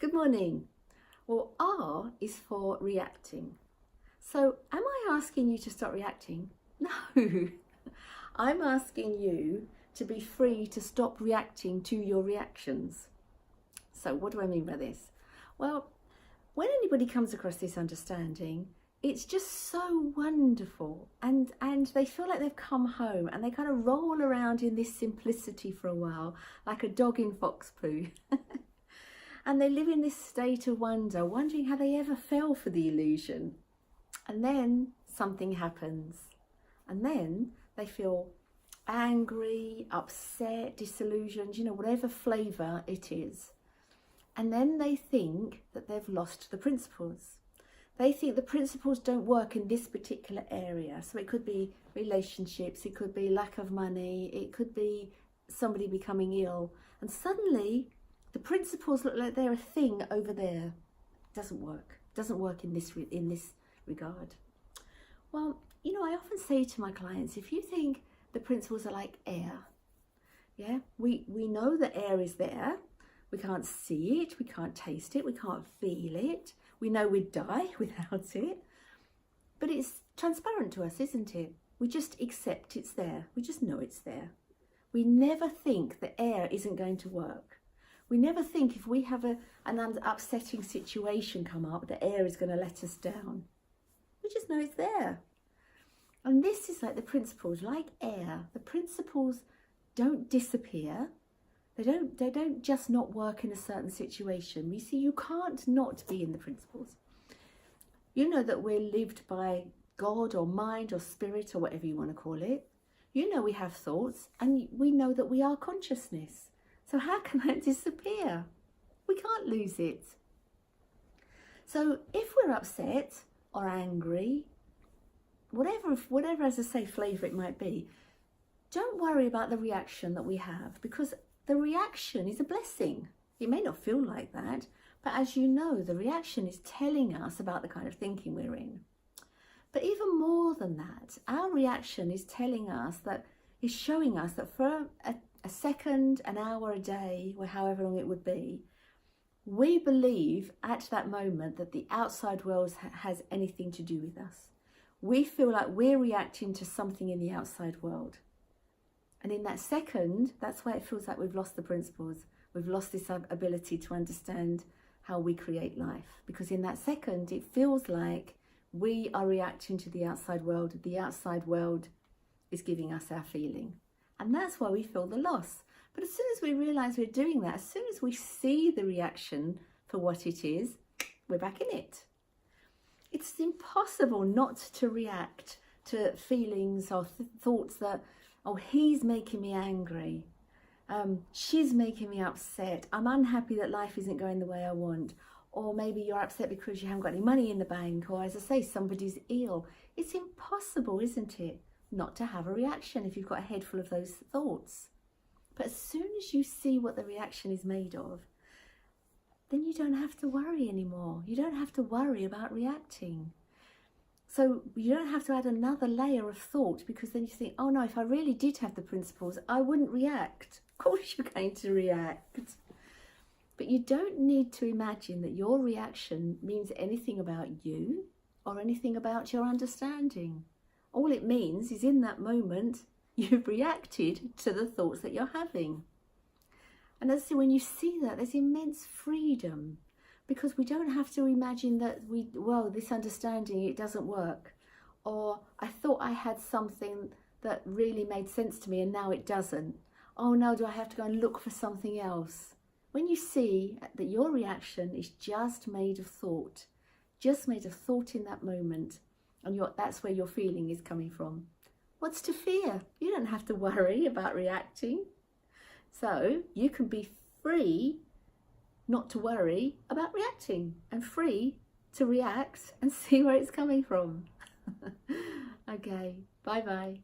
Good morning. Well, R is for reacting. So, am I asking you to stop reacting? No. I'm asking you to be free to stop reacting to your reactions. So, what do I mean by this? Well, when anybody comes across this understanding, it's just so wonderful, and they feel like they've come home, and they kind of roll around in this simplicity for a while, like a dog in fox poo. And they live in this state of wonder, wondering how they ever fell for the illusion. And then something happens. And then they feel angry, upset, disillusioned, whatever flavour it is. And then they think that they've lost the principles. They think the principles don't work in this particular area. So it could be relationships, it could be lack of money, it could be somebody becoming ill. And suddenly the principles look like they're a thing over there. It doesn't work. It doesn't work in this regard. Well, I often say to my clients, if you think the principles are like air, yeah, we know that air is there. We can't see it, we can't taste it, we can't feel it. We know we'd die without it. But it's transparent to us, isn't it? We just accept it's there. We just know it's there. We never think that air isn't going to work. We never think if we have an upsetting situation come up, the air is going to let us down. We just know it's there. And this is like the principles, like air. The principles don't disappear. They don't just not work in a certain situation. You see, you can't not be in the principles. You know that we're lived by God or mind or spirit or whatever you want to call it. You know we have thoughts, and we know that we are consciousness. So how can that disappear? We can't lose it. So if we're upset or angry, whatever, as I say, flavour it might be, don't worry about the reaction that we have, because the reaction is a blessing. It may not feel like that, but as you know, the reaction is telling us about the kind of thinking we're in. But even more than that, our reaction is telling us that, is showing us that for a second, an hour, a day, or however long it would be, we believe at that moment that the outside world has anything to do with us. We feel like we're reacting to something in the outside world. And in that second, that's why it feels like we've lost the principles. We've lost this ability to understand how we create life. Because in that second, it feels like we are reacting to the outside world. The outside world is giving us our feeling. And that's why we feel the loss. But as soon as we realise we're doing that, as soon as we see the reaction for what it is, we're back in it. It's impossible not to react to feelings or thoughts that, oh, he's making me angry. She's making me upset. I'm unhappy that life isn't going the way I want. Or maybe you're upset because you haven't got any money in the bank. Or as I say, somebody's ill. It's impossible, isn't it, not to have a reaction if you've got a head full of those thoughts. But as soon as you see what the reaction is made of, then you don't have to worry anymore. You don't have to worry about reacting. So you don't have to add another layer of thought, because then you think, oh no, if I really did have the principles, I wouldn't react. Of course you're going to react. But you don't need to imagine that your reaction means anything about you or anything about your understanding. All it means is in that moment, you've reacted to the thoughts that you're having. And as I say, when you see that, there's immense freedom, because we don't have to imagine that this understanding, it doesn't work. Or I thought I had something that really made sense to me and now it doesn't. Oh no, do I have to go and look for something else? When you see that your reaction is just made of thought in that moment, and that's where your feeling is coming from, what's to fear? You don't have to worry about reacting. So you can be free not to worry about reacting, and free to react and see where it's coming from. Okay, bye-bye.